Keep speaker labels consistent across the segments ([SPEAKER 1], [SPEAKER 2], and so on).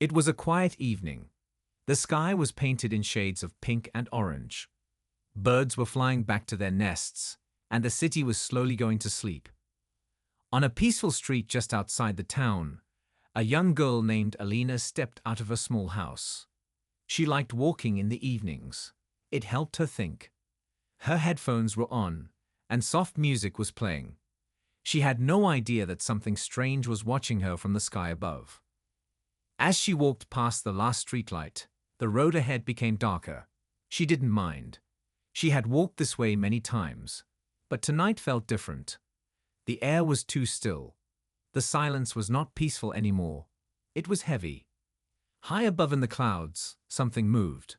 [SPEAKER 1] It was a quiet evening. The sky was painted in shades of pink and orange. Birds were flying back to their nests, and the city was slowly going to sleep. On a peaceful street just outside the town, a young girl named Alina stepped out of a small house. She liked walking in the evenings. It helped her think. Her headphones were on, and soft music was playing. She had no idea that something strange was watching her from the sky above. As she walked past the last streetlight, the road ahead became darker. She didn't mind. She had walked this way many times, but tonight felt different. The air was too still. The silence was not peaceful anymore. It was heavy. High above in the clouds, something moved.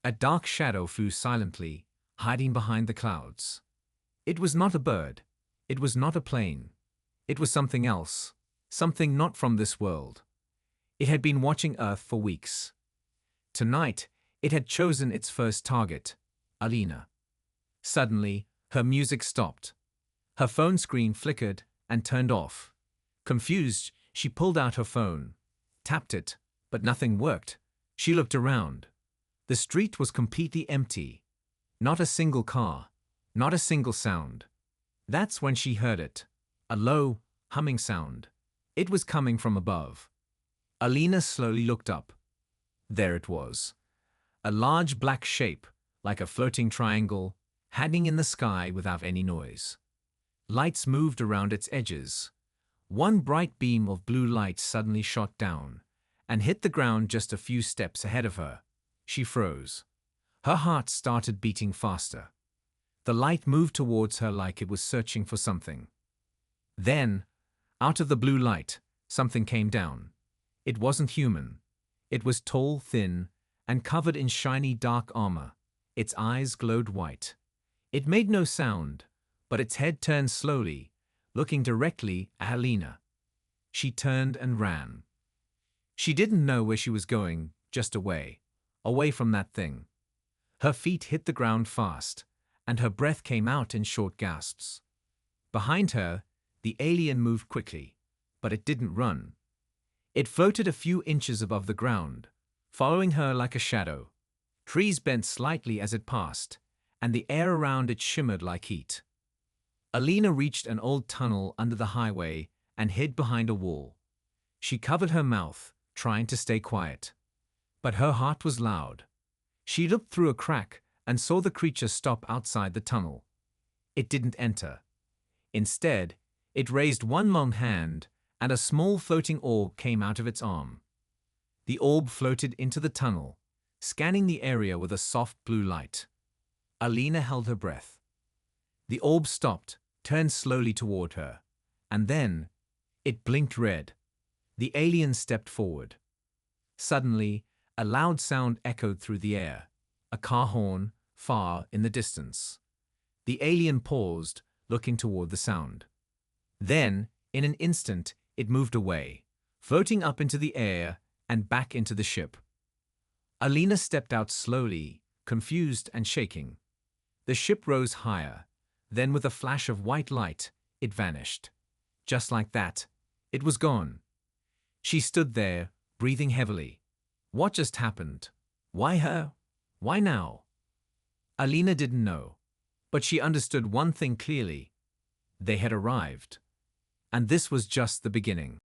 [SPEAKER 1] A dark shadow flew silently, hiding behind the clouds. It was not a bird. It was not a plane. It was something else, something not from this world. It had been watching Earth for weeks. Tonight, it had chosen its first target, Alina. Suddenly, her music stopped. Her phone screen flickered and turned off. Confused, she pulled out her phone, tapped it, but nothing worked. She looked around. The street was completely empty. Not a single car, not a single sound. That's when she heard it. A low, humming sound. It was coming from above. Alina slowly looked up. There it was. A large black shape, like a floating triangle, hanging in the sky without any noise. Lights moved around its edges. One bright beam of blue light suddenly shot down and hit the ground just a few steps ahead of her. She froze. Her heart started beating faster. The light moved towards her like it was searching for something. Then, out of the blue light, something came down. It wasn't human. It was tall, thin, and covered in shiny dark armor. Its eyes glowed white. It made no sound, but its head turned slowly, looking directly at Alina. She turned and ran. She didn't know where she was going, just away from that thing. Her feet hit the ground fast, and her breath came out in short gasps. Behind her, the alien moved quickly, but it didn't run. It floated a few inches above the ground, following her like a shadow. Trees bent slightly as it passed, and the air around it shimmered like heat. Alina reached an old tunnel under the highway and hid behind a wall. She covered her mouth, trying to stay quiet. But her heart was loud. She looked through a crack and saw the creature stop outside the tunnel. It didn't enter. Instead, it raised one long hand, and a small floating orb came out of its arm. The orb floated into the tunnel, scanning the area with a soft blue light. Alina held her breath. The orb stopped, turned slowly toward her, and then it blinked red. The alien stepped forward. Suddenly, a loud sound echoed through the air, a car horn far in the distance. The alien paused, looking toward the sound. Then, in an instant, it moved away, floating up into the air and back into the ship. Alina stepped out slowly, confused and shaking. The ship rose higher. Then, with a flash of white light, it vanished. Just like that, it was gone. She stood there, breathing heavily. What just happened? Why her? Why now? Alina didn't know, but she understood one thing clearly. They had arrived. And this was just the beginning.